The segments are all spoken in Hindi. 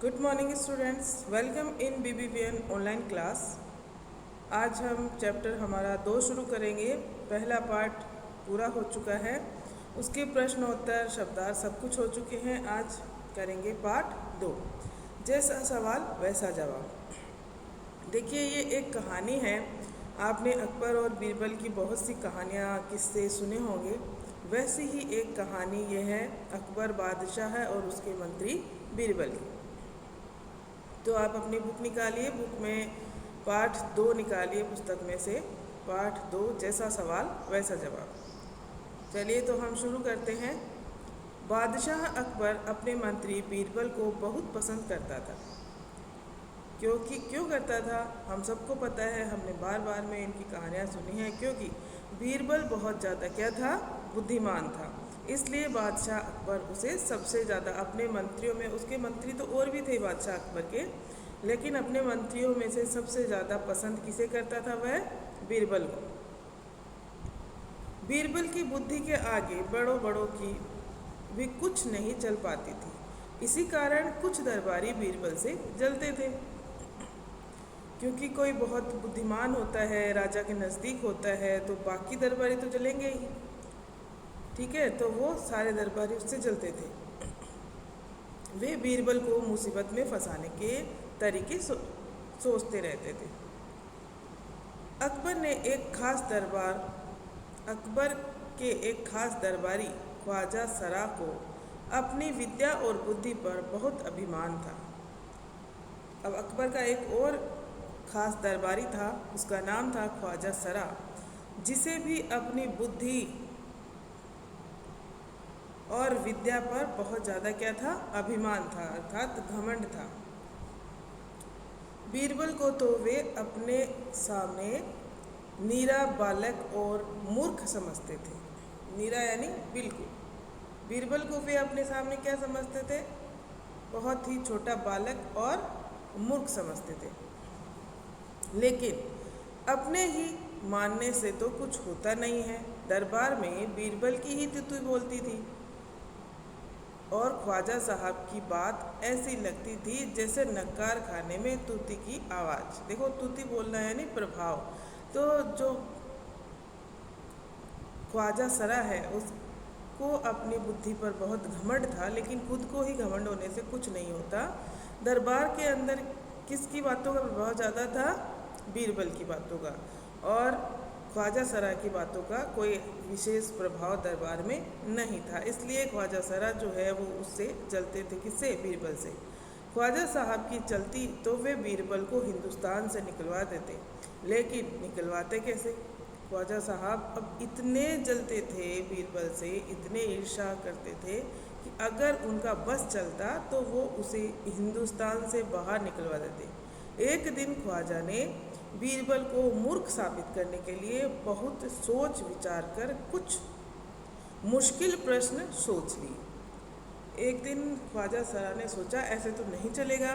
Good morning students, welcome in BBVN online class. आज हम चैप्टर हमारा 2 शुरू करेंगे। पहला पार्ट पूरा हो चुका है, उसके प्रश्न उत्तर शब्दार्थ सब कुछ हो चुके हैं। आज करेंगे पार्ट 2, जैसा सवाल वैसा जवाब। देखिए, ये एक कहानी है। आपने अकबर और बीरबल की बहुत सी कहानियाँ किस्से सुने होंगे। वैसी ही एक कहानी ये है, अकबर बादशाह है और उसके मंत्री बीरबल की। तो आप अपनी बुक निकालिए, बुक में पार्ट 2 निकालिए पुस्तक में से, पार्ट 2 जैसा सवाल वैसा जवाब। चलिए तो हम शुरू करते हैं। बादशाह अकबर अपने मंत्री बीरबल को बहुत पसंद करता था। क्यों करता था, हम सबको पता है, हमने बार बार में इनकी कहानियाँ सुनी हैं। क्योंकि बीरबल बहुत ज़्यादा क्या था, बुद्धिमान था। इसलिए बादशाह अकबर उसे सबसे ज़्यादा अपने मंत्रियों में, उसके मंत्री तो और भी थे बादशाह अकबर के, लेकिन अपने मंत्रियों में से सबसे ज़्यादा पसंद किसे करता था, वह बीरबल को। बीरबल की बुद्धि के आगे बड़ों बड़ों की भी कुछ नहीं चल पाती थी। इसी कारण कुछ दरबारी बीरबल से जलते थे। क्योंकि कोई बहुत बुद्धिमान होता है, राजा के नज़दीक होता है, तो बाकी दरबारी तो जलेंगे ही। ठीक है, तो वो सारे दरबारी उससे जलते थे। वे बीरबल को मुसीबत में फंसाने के तरीके सोचते रहते थे। अकबर के एक खास दरबारी ख्वाजा सरा को अपनी विद्या और बुद्धि पर बहुत अभिमान था। अब अकबर का एक और खास दरबारी था, उसका नाम था ख्वाजा सरा, जिसे भी अपनी बुद्धि और विद्या पर बहुत ज़्यादा क्या था, अभिमान था, अर्थात घमंड था। बीरबल को तो वे अपने सामने नीरा बालक और मूर्ख समझते थे। नीरा यानी बिल्कुल। बीरबल को वे अपने सामने क्या समझते थे, बहुत ही छोटा बालक और मूर्ख समझते थे। लेकिन अपने ही मानने से तो कुछ होता नहीं है। दरबार में बीरबल की ही तुतु बोलती थी और ख्वाजा साहब की बात ऐसी लगती थी जैसे नक्कार खाने में तूती की आवाज़। देखो, तूती बोलना यानी प्रभाव। तो जो ख्वाजा सरा है, उसको अपनी बुद्धि पर बहुत घमंड था, लेकिन खुद को ही घमंड होने से कुछ नहीं होता। दरबार के अंदर किसकी बातों का प्रभाव ज़्यादा था, बीरबल की बातों का, और ख्वाजा सरा की बातों का कोई विशेष प्रभाव दरबार में नहीं था। इसलिए ख्वाजा सरा जो है वो उससे जलते थे। किससे, बीरबल से। ख्वाजा साहब की चलती तो वे बीरबल को हिंदुस्तान से निकलवा देते, लेकिन निकलवाते कैसे। ख्वाजा साहब अब इतने जलते थे बीरबल से, इतने ईर्ष्या करते थे कि अगर उनका बस चलता तो वो उसे हिंदुस्तान से बाहर निकलवा देते। एक दिन ख्वाजा ने बीरबल को मूर्ख साबित करने के लिए बहुत सोच विचार कर कुछ मुश्किल प्रश्न सोच लिए। एक दिन ख्वाजा सरा ने सोचा, ऐसे तो नहीं चलेगा,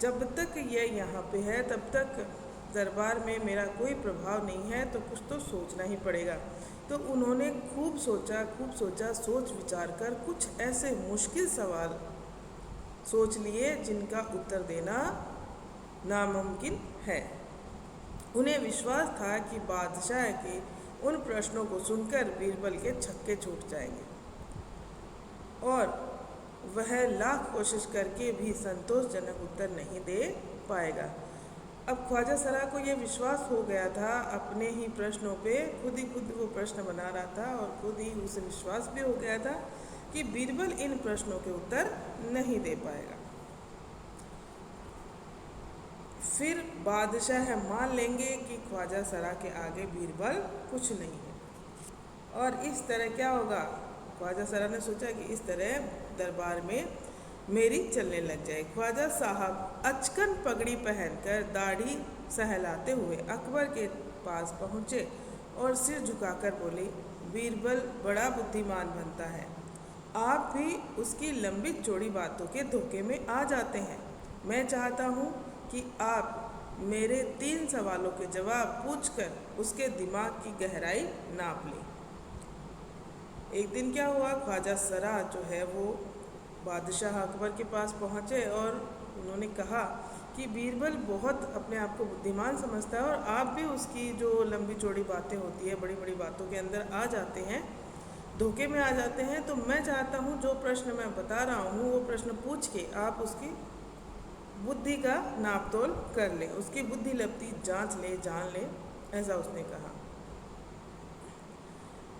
जब तक यह यहाँ पे है तब तक दरबार में मेरा कोई प्रभाव नहीं है, तो कुछ तो सोचना ही पड़ेगा। तो उन्होंने खूब सोचा, सोच विचार कर कुछ ऐसे मुश्किल सवाल सोच लिए जिनका उत्तर देना नामुमकिन है। उन्हें विश्वास था कि बादशाह के उन प्रश्नों को सुनकर बीरबल के छक्के छूट जाएंगे और वह लाख कोशिश करके भी संतोषजनक उत्तर नहीं दे पाएगा। अब ख्वाजा सरा को यह विश्वास हो गया था अपने ही प्रश्नों पे, खुद वो प्रश्न बना रहा था और खुद ही उसे विश्वास भी हो गया था कि बीरबल इन प्रश्नों के उत्तर नहीं दे पाएगा। फिर बादशाह मान लेंगे कि ख्वाजा सरा के आगे बीरबल कुछ नहीं है। और इस तरह क्या होगा, ख्वाजा सरा ने सोचा कि इस तरह दरबार में मेरी चलने लग जाए। ख्वाजा साहब अचकन पगड़ी पहनकर दाढ़ी सहलाते हुए अकबर के पास पहुँचे और सिर झुकाकर बोले, बीरबल बड़ा बुद्धिमान बनता है, आप भी उसकी लंबी चौड़ी बातों के धोखे में आ जाते हैं। मैं चाहता हूँ कि आप मेरे 3 सवालों के जवाब पूछकर उसके दिमाग की गहराई नाप लें। एक दिन क्या हुआ, ख्वाजा सरा जो है वो बादशाह अकबर के पास पहुँचे और उन्होंने कहा कि बीरबल बहुत अपने आप को बुद्धिमान समझता है और आप भी उसकी जो लंबी चौड़ी बातें होती है, बड़ी बड़ी बातों के अंदर आ जाते हैं, धोखे में आ जाते हैं। तो मैं चाहता हूँ जो प्रश्न मैं बता रहा हूँ वो प्रश्न पूछ के आप उसकी बुद्धि का नाप तोल कर लें, उसकी बुद्धि लब्धि जांच ले, जान ले, ऐसा उसने कहा।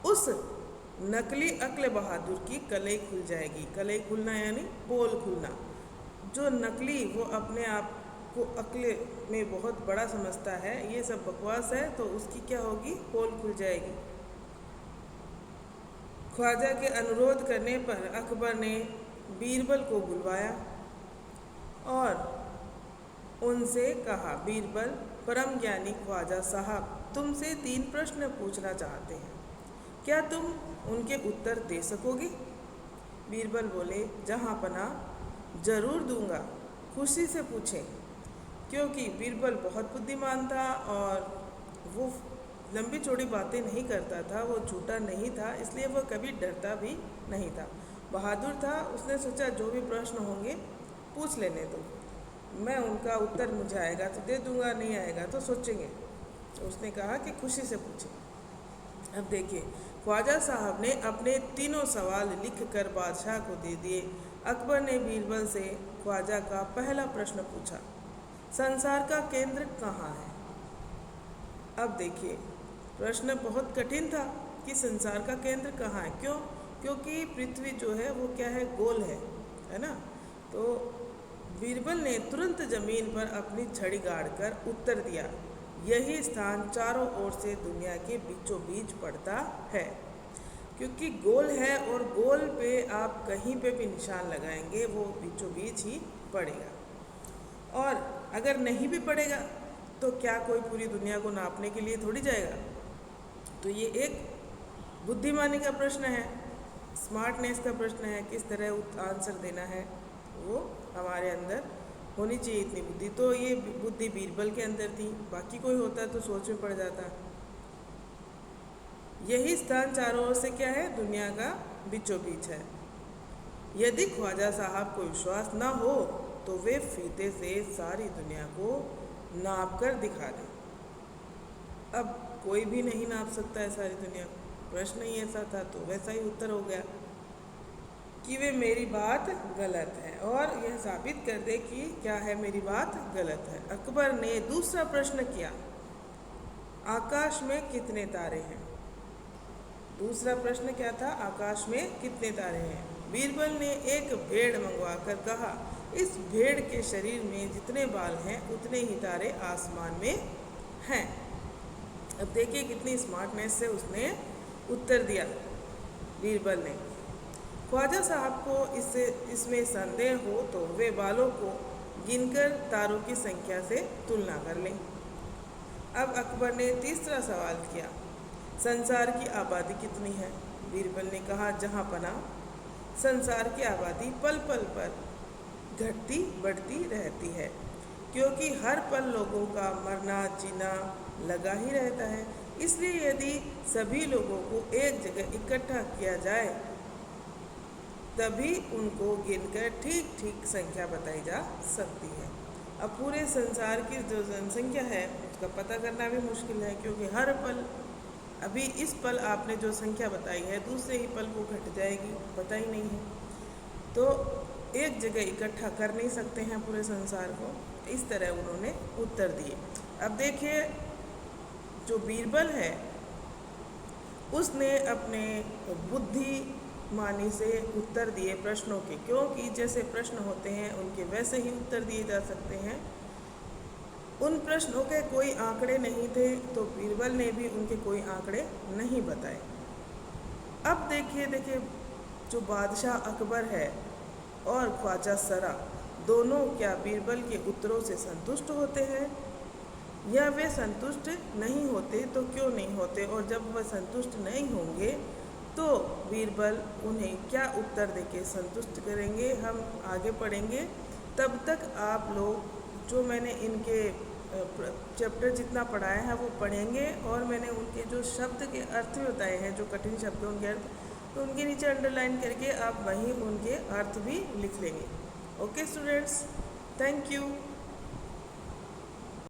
उस नकली अक्ल बहादुर की कलई खुल जाएगी। कलई खुलना यानी पोल खुलना। जो नकली वो अपने आप को अक्ल में बहुत बड़ा समझता है, ये सब बकवास है, तो उसकी क्या होगी, पोल खुल जाएगी। ख्वाजा के अनुरोध करने पर अकबर ने बीरबल को बुलवाया और उनसे कहा, बीरबल, परम ज्ञानी ख्वाजा साहब तुमसे 3 प्रश्न पूछना चाहते हैं, क्या तुम उनके उत्तर दे सकोगे? बीरबल बोले, जहाँ पनाह जरूर दूंगा, खुशी से पूछें। क्योंकि बीरबल बहुत बुद्धिमान था और वो लंबी चौड़ी बातें नहीं करता था, वो झूठा नहीं था, इसलिए वो कभी डरता भी नहीं था, बहादुर था। उसने सोचा जो भी प्रश्न होंगे पूछ लेने दो, मैं उनका उत्तर मुझे आएगा तो दे दूंगा, नहीं आएगा तो सोचेंगे। तो उसने कहा कि खुशी से पूछें। अब देखिए, ख्वाजा साहब ने अपने 3 सवाल लिख कर बादशाह को दे दिए। अकबर ने बीरबल से ख्वाजा का पहला प्रश्न पूछा, संसार का केंद्र कहाँ है? अब देखिए, प्रश्न बहुत कठिन था कि संसार का केंद्र कहाँ है। क्यों? क्योंकि पृथ्वी जो है वो क्या है, गोल है ना। तो बीरबल ने तुरंत जमीन पर अपनी छड़ी गाड़कर उत्तर दिया, यही स्थान चारों ओर से दुनिया के बीचों बीच पड़ता है। क्योंकि गोल है और गोल पे आप कहीं पे भी निशान लगाएंगे वो बीचों बीच ही पड़ेगा। और अगर नहीं भी पड़ेगा तो क्या कोई पूरी दुनिया को नापने के लिए थोड़ी जाएगा? तो ये एक बुद्धिमानी का प्रश्न है, स्मार्टनेस का प्रश्न है, किस तरह आंसर देना है वो हमारे अंदर होनी चाहिए इतनी बुद्धि। तो ये बुद्धि बीरबल के अंदर थी, बाकी कोई होता तो सोच में पड़ जाता। यही स्थान चारों ओर से क्या है, दुनिया का बीचों बीच है। यदि ख्वाजा साहब को विश्वास ना हो तो वे फीते से सारी दुनिया को नाप कर दिखा दें। अब कोई भी नहीं नाप सकता है सारी दुनिया को, प्रश्न ही ऐसा था तो वैसा ही उत्तर हो गया कि वे मेरी बात गलत है और यह साबित कर दे कि क्या है, मेरी बात गलत है। अकबर ने दूसरा प्रश्न किया, आकाश में कितने तारे हैं? दूसरा प्रश्न क्या था, आकाश में कितने तारे हैं? बीरबल ने एक भेड़ मंगवाकर कहा, इस भेड़ के शरीर में जितने बाल हैं उतने ही तारे आसमान में हैं। अब देखिए कितनी स्मार्टनेस से उसने उत्तर दिया बीरबल ने। ख्वाजा साहब को इसमें संदेह हो तो वे बालों को गिनकर तारों की संख्या से तुलना कर लें। अब अकबर ने तीसरा सवाल किया, संसार की आबादी कितनी है? बीरबल ने कहा, जहाँ पनाह संसार की आबादी पल पल पर घटती बढ़ती रहती है, क्योंकि हर पल लोगों का मरना जीना लगा ही रहता है। इसलिए यदि सभी लोगों को एक जगह इकट्ठा किया जाए तभी उनको गिनकर ठीक ठीक संख्या बताई जा सकती है। अब पूरे संसार की जो जनसंख्या है उसका पता करना भी मुश्किल है, क्योंकि हर पल, अभी इस पल आपने जो संख्या बताई है दूसरे ही पल वो घट जाएगी, पता ही नहीं है। तो एक जगह इकट्ठा कर नहीं सकते हैं पूरे संसार को। इस तरह उन्होंने उत्तर दिए। अब देखिए, जो बीरबल है उसने अपने बुद्धिमानी से उत्तर दिए प्रश्नों के, क्योंकि जैसे प्रश्न होते हैं उनके वैसे ही उत्तर दिए जा सकते हैं। उन प्रश्नों के कोई आंकड़े नहीं थे तो बीरबल ने भी उनके कोई आंकड़े नहीं बताए। अब देखिए जो बादशाह अकबर है और ख्वाजा सरा दोनों क्या बीरबल के उत्तरों से संतुष्ट होते हैं या वे संतुष्ट नहीं होते? तो क्यों नहीं होते? और जब वह संतुष्ट नहीं होंगे तो बीरबल उन्हें क्या उत्तर देके संतुष्ट करेंगे, हम आगे पढ़ेंगे। तब तक आप लोग जो मैंने इनके चैप्टर जितना पढ़ाया है वो पढ़ेंगे और मैंने उनके जो शब्द के अर्थ बताए हैं, जो कठिन शब्द उनके अर्थ तो उनके नीचे अंडरलाइन करके आप वहीं उनके अर्थ भी लिख लेंगे। Okay students, thank you.